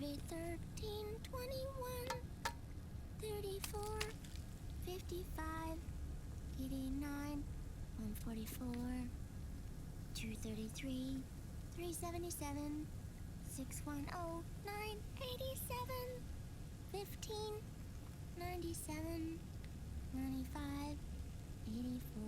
8, 13, 21, 34, 55, 89, 144, 233, 377, 610, 987, 15, 97, 95, 84.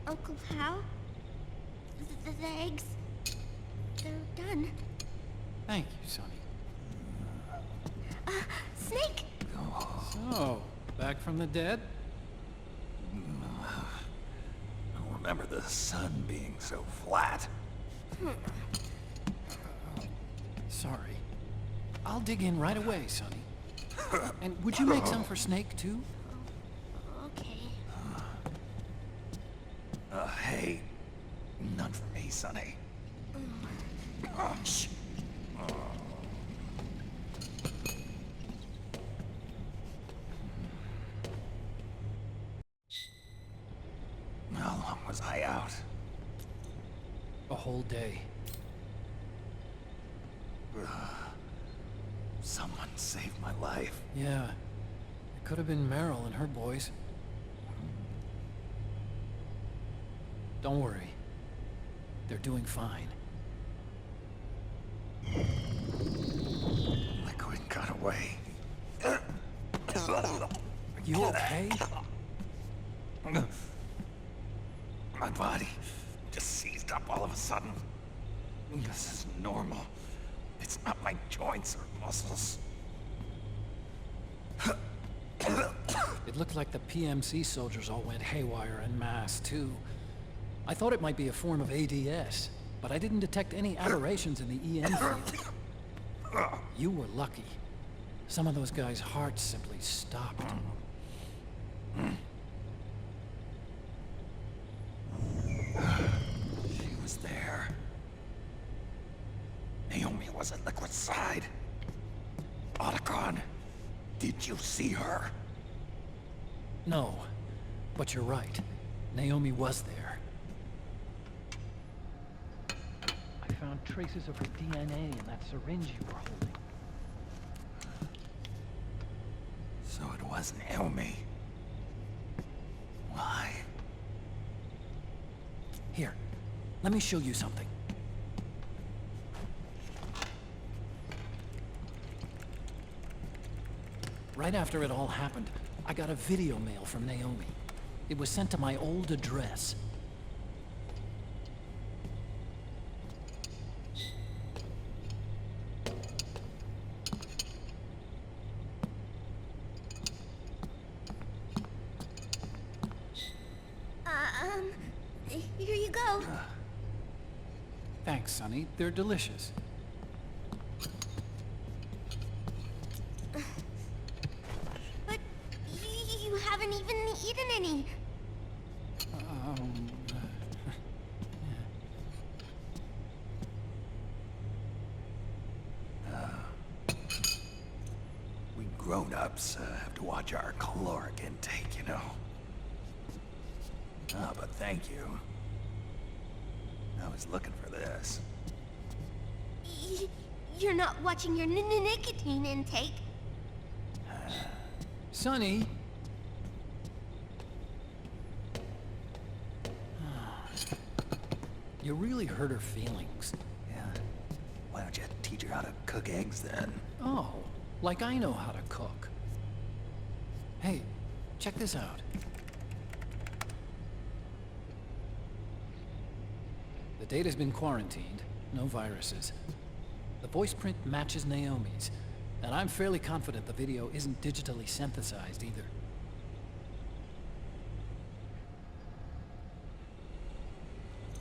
Uncle Hal? The eggs? They're done. Thank you, Sonny. Snake! So, back from the dead? I don't remember the sun being so flat. Sorry. I'll dig in right away, Sonny. And would you make some for Snake, too? Okay. Hey, none for me, Sonny. Shh. How long was I out? A whole day. Someone saved my life. Yeah. It could have been Meryl and her boys. Don't worry. They're doing fine. Liquid got away. Are you okay? My body just seized up all of a sudden. This is normal. It's not my joints or muscles. It looked like the PMC soldiers all went haywire en masse, too. I thought it might be a form of ADS, but I didn't detect any aberrations in the EM field. You were lucky. Some of those guys' hearts simply stopped. She was there. Naomi was at Liquid's side. Otacon, did you see her? No, but you're right. Naomi was there. I found traces of her DNA in that syringe you were holding. So it was Naomi. Why? Here, let me show you something. Right after it all happened, I got a video mail from Naomi. It was sent to my old address. Here you go. Thanks, Sonny. They're delicious. But you haven't even eaten any. We grown-ups have to watch our caloric intake, you know. Ah, but thank you. I was looking for this. You're not watching your nicotine intake. Sonny! You really hurt her feelings. Yeah. Why don't you teach her how to cook eggs then? Oh, like I know how to cook. Hey, check this out. The data's been quarantined, no viruses. The voice print matches Naomi's, And I'm fairly confident the video isn't digitally synthesized either.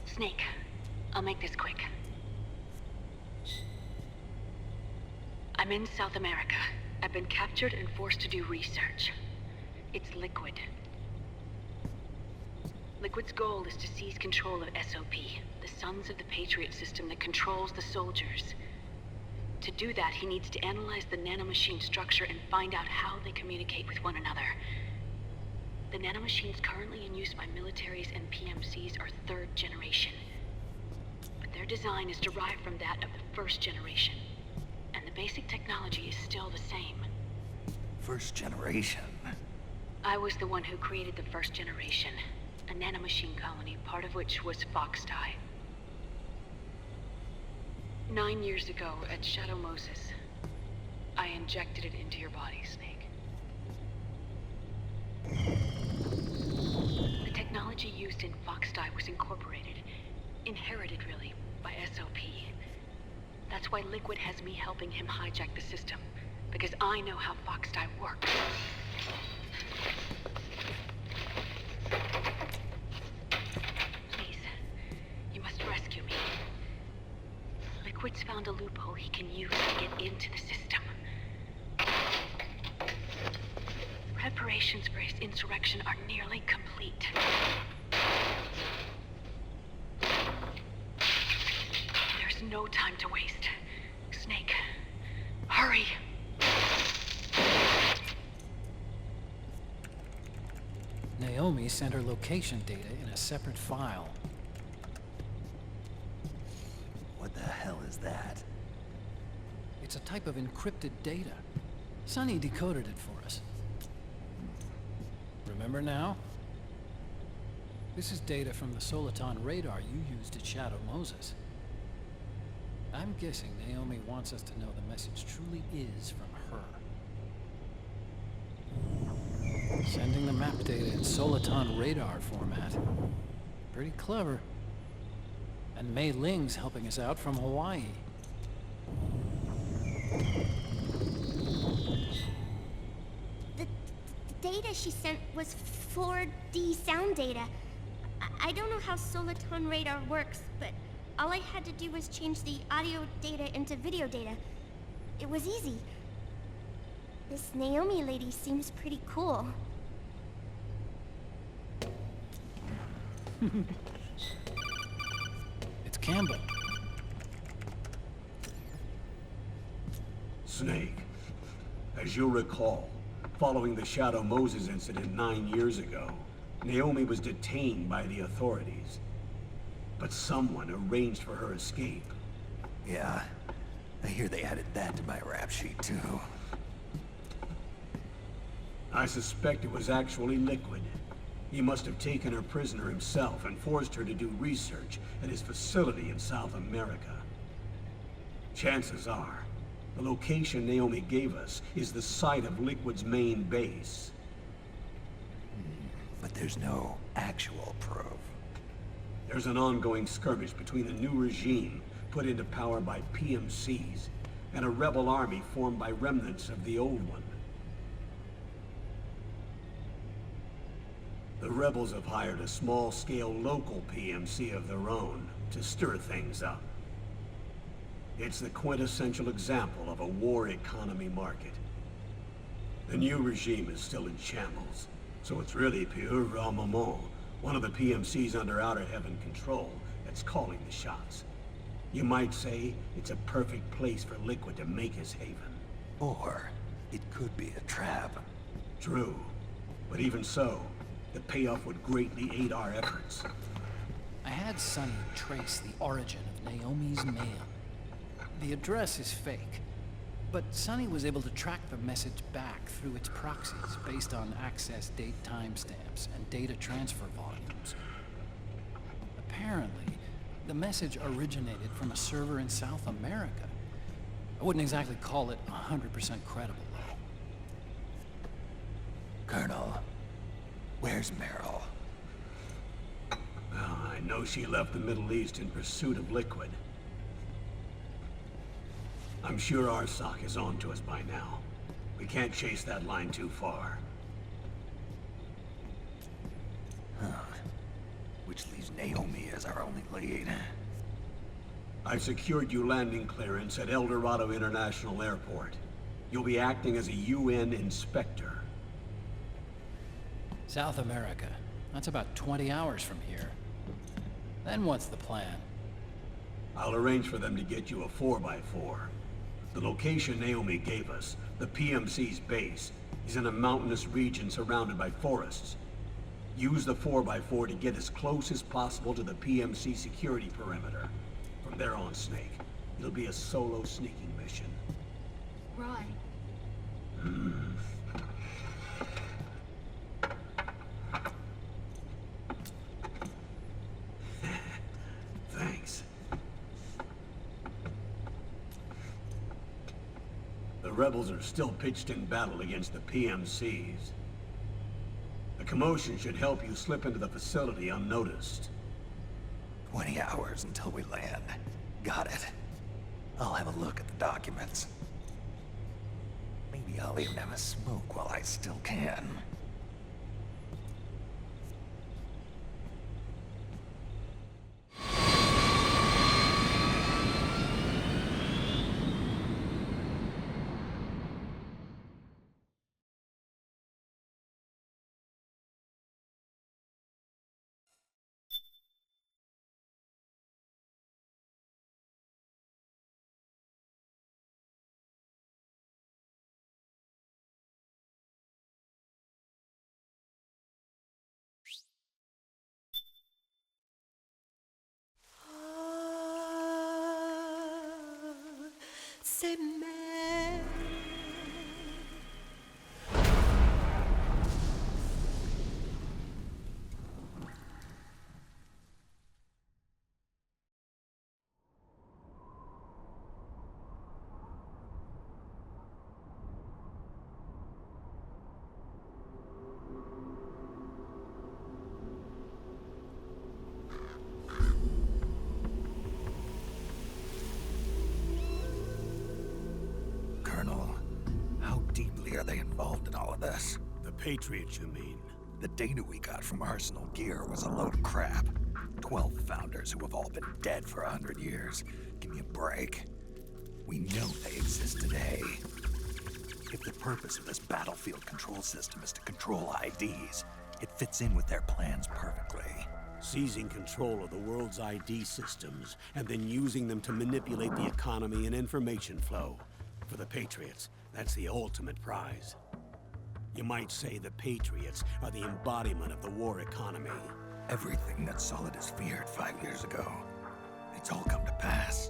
Snake, I'll make this quick. I'm in South America. I've been captured and forced to do research. It's Liquid. Liquid's goal is to seize control of SOP, the Sons of the Patriot system that controls the soldiers. To do that, he needs to analyze the nanomachine structure and find out how they communicate with one another. The nanomachines currently in use by militaries and PMCs are third generation. But their design is derived from that of the first generation. And the basic technology is still the same. First generation? I was the one who created the first generation. A nanomachine colony, part of which was Foxdie. 9 years ago, at Shadow Moses, I injected it into your body, Snake. The technology used in Foxdie was incorporated, inherited really, by SOP. That's why Liquid has me helping him hijack the system, because I know how Foxdie works. Please, you must rescue me. Liquid's found a loophole he can use to get into the system. Preparations for his insurrection are nearly complete. There's no time to waste. Snake, hurry! Naomi sent her location data in a separate file. What the hell is that? It's a type of encrypted data. Sonny decoded it for us. Remember now? This is data from the Soliton radar you used at Shadow Moses. I'm guessing Naomi wants us to know the message truly is from her. Sending the map data in Soliton radar format. Pretty clever. And Mei Ling's helping us out from Hawaii. The data she sent was 4D sound data. I don't know how Soliton radar works, but all I had to do was change the audio data into video data. It was easy. This Naomi lady seems pretty cool. It's Campbell. Snake, as you'll recall, following the Shadow Moses incident 9 years ago, Naomi was detained by the authorities. But someone arranged for her escape. Yeah, I hear they added that to my rap sheet too. I suspect it was actually Liquid. He must have taken her prisoner himself and forced her to do research at his facility in South America. Chances are, the location Naomi gave us is the site of Liquid's main base. But there's no actual proof. There's an ongoing skirmish between a new regime put into power by PMCs and a rebel army formed by remnants of the old one. The rebels have hired a small-scale local PMC of their own to stir things up. It's the quintessential example of a war economy market. The new regime is still in shambles, so it's really pure Ramamon, one of the PMCs under Outer Heaven control, that's calling the shots. You might say it's a perfect place for Liquid to make his haven. Or it could be a trap. True, but even so, the payoff would greatly aid our efforts. I had Sonny trace the origin of Naomi's mail. The address is fake, but Sonny was able to track the message back through its proxies based on access date timestamps and data transfer volumes. Apparently, the message originated from a server in South America. I wouldn't exactly call it 100% credible, though. Colonel, where's Meryl? Well, I know she left the Middle East in pursuit of Liquid. I'm sure Arsak is on to us by now. We can't chase that line too far. Which leaves Naomi as our only lead. I've secured you landing clearance at El Dorado International Airport. You'll be acting as a UN inspector. South America. That's about 20 hours from here. Then what's the plan? I'll arrange for them to get you a 4x4. The location Naomi gave us, the PMC's base, is in a mountainous region surrounded by forests. Use the 4x4 to get as close as possible to the PMC security perimeter. From there on, Snake, it'll be a solo sneaking mission. Right. Thanks. The rebels are still pitched in battle against the PMCs. The commotion should help you slip into the facility unnoticed. 20 hours until we land. Got it. I'll have a look at the documents. Maybe I'll even have a smoke while I still can. C'est mais Colonel, how deeply are they involved in all of this? The Patriots, you mean? The data we got from Arsenal Gear was a load of crap. 12 founders who have all been dead for 100 years. Give me a break. We know they exist today. If the purpose of this battlefield control system is to control IDs, it fits in with their plans perfectly. Seizing control of the world's ID systems, and then using them to manipulate the economy and information flow. For the Patriots, that's the ultimate prize. You might say the Patriots are the embodiment of the war economy. Everything that Solidus feared 5 years ago, it's all come to pass.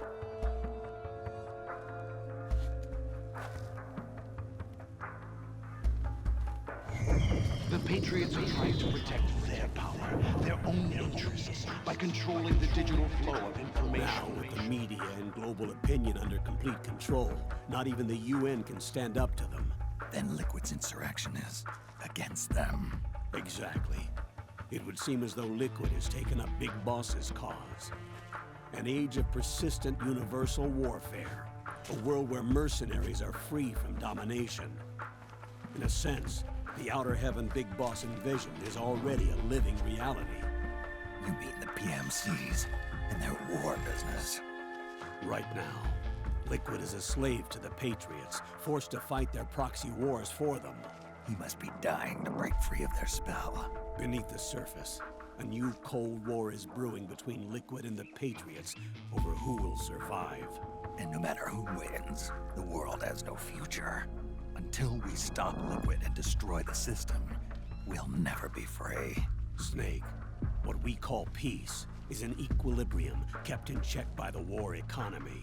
The Patriots are trying to protect their power, their own interests, by controlling the digital flow of information. Now, with the media and global opinion under complete control, not even the UN can stand up to them. Then Liquid's insurrection is against them. Exactly. It would seem as though Liquid has taken up Big Boss's cause. An age of persistent universal warfare. A world where mercenaries are free from domination. In a sense, the Outer Heaven Big Boss envisioned is already a living reality. You mean the PMCs and their war business? Right now, Liquid is a slave to the Patriots, forced to fight their proxy wars for them. He must be dying to break free of their spell. Beneath the surface, a new Cold War is brewing between Liquid and the Patriots over who will survive. And no matter who wins, the world has no future. Until we stop Liquid and destroy the system, we'll never be free. Snake, what we call peace is an equilibrium kept in check by the war economy.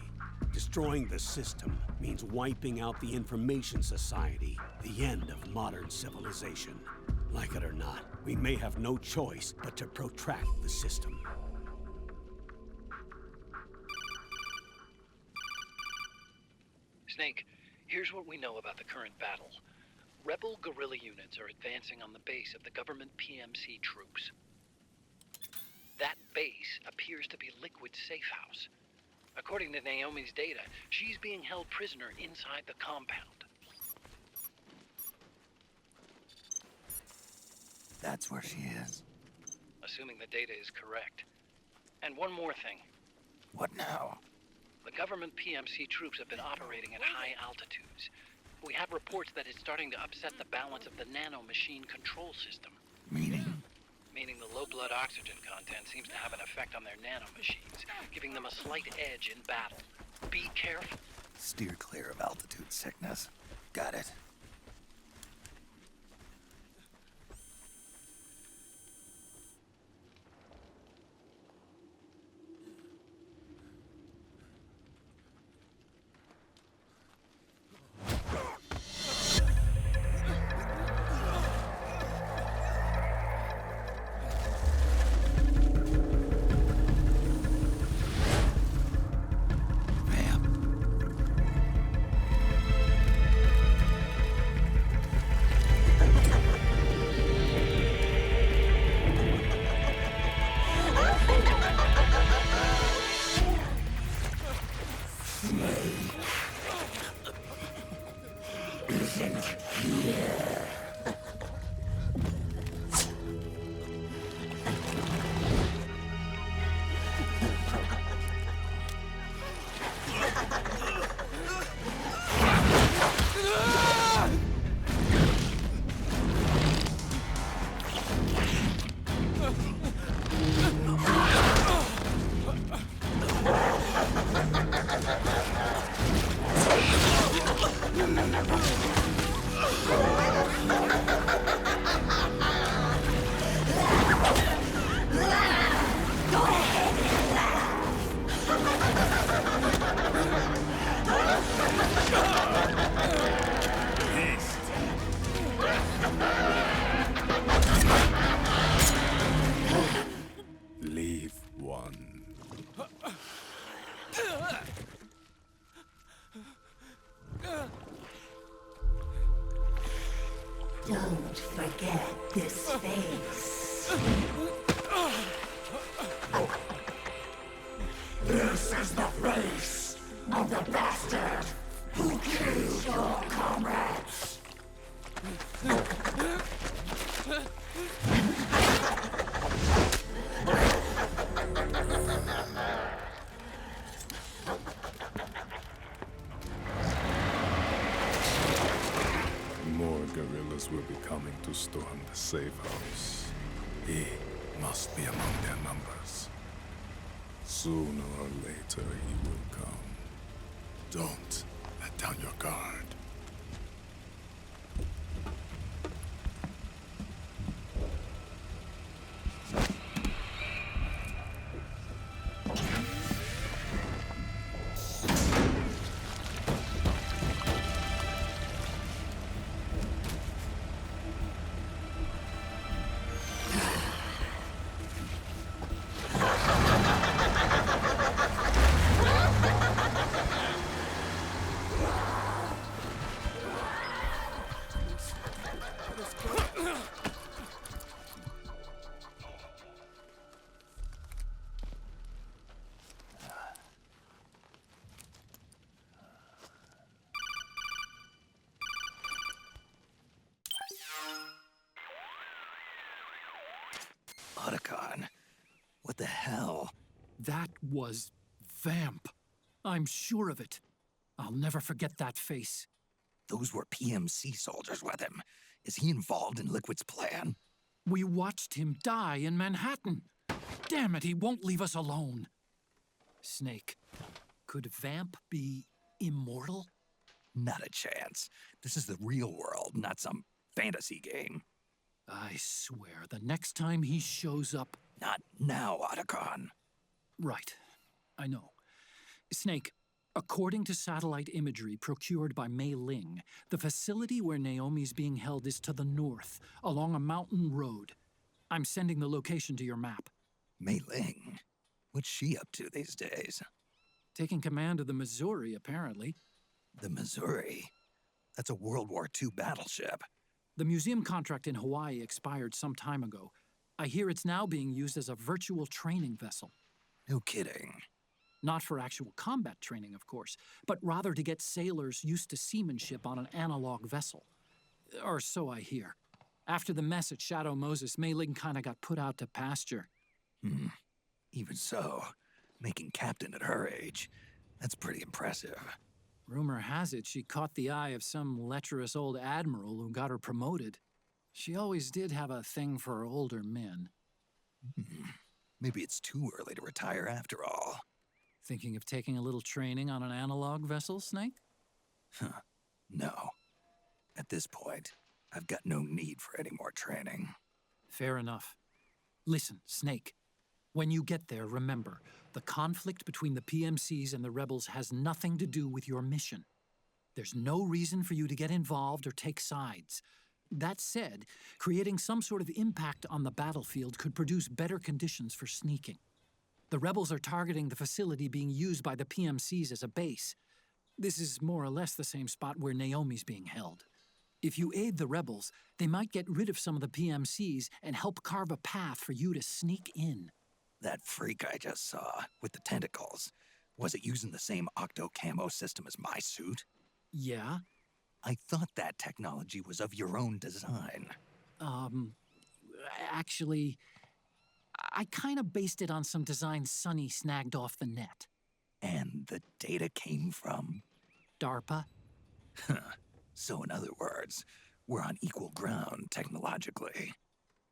Destroying the system means wiping out the information society, the end of modern civilization. Like it or not, we may have no choice but to protract the system. Snake, here's what we know about the current battle. Rebel guerrilla units are advancing on the base of the government PMC troops. That base appears to be Liquid's safe house. According to Naomi's data, she's being held prisoner inside the compound. That's where she is. Assuming the data is correct. And one more thing. What now? The government PMC troops have been operating at high altitudes. We have reports that it's starting to upset the balance of the nanomachine control system. Meaning? Meaning the low blood oxygen content seems to have an effect on their nanomachines, giving them a slight edge in battle. Be careful. Steer clear of altitude sickness. Got it. Leave one. Don't forget this face. This is the face of the bastard who killed your comrades. More guerrillas will be coming to storm the safe house. He must be among their numbers. Sooner or later he will come. Don't let down your guard. Otacon. What the hell? That was Vamp. I'm sure of it. I'll never forget that face. Those were PMC soldiers with him. Is he involved in Liquid's plan? We watched him die in Manhattan. Damn it, he won't leave us alone. Snake, could Vamp be immortal? Not a chance. This is the real world, not some fantasy game. I swear, the next time he shows up... Not now, Otacon. Right. I know. Snake, according to satellite imagery procured by Mei Ling, the facility where Naomi's being held is to the north, along a mountain road. I'm sending the location to your map. Mei Ling? What's she up to these days? Taking command of the Missouri, apparently. The Missouri? That's a World War II battleship. The museum contract in Hawaii expired some time ago. I hear it's now being used as a virtual training vessel. No kidding. Not for actual combat training, of course, but rather to get sailors used to seamanship on an analog vessel. Or so I hear. After the mess at Shadow Moses, Mei Ling kinda got put out to pasture. Even so, making captain at her age, that's pretty impressive. Rumor has it she caught the eye of some lecherous old admiral who got her promoted. She always did have a thing for older men. Maybe it's too early to retire after all. Thinking of taking a little training on an analog vessel, Snake? No. At this point, I've got no need for any more training. Fair enough. Listen, Snake. When you get there, remember, the conflict between the PMCs and the rebels has nothing to do with your mission. There's no reason for you to get involved or take sides. That said, creating some sort of impact on the battlefield could produce better conditions for sneaking. The rebels are targeting the facility being used by the PMCs as a base. This is more or less the same spot where Naomi's being held. If you aid the rebels, they might get rid of some of the PMCs and help carve a path for you to sneak in. That freak I just saw, with the tentacles, was it using the same octo-camo system as my suit? Yeah? I thought that technology was of your own design. Actually, I kinda based it on some designs Sonny snagged off the net. And the data came from? DARPA? So in other words, we're on equal ground technologically.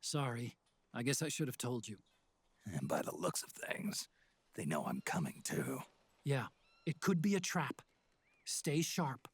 Sorry. I guess I should have told you. And by the looks of things, they know I'm coming too. Yeah, it could be a trap. Stay sharp.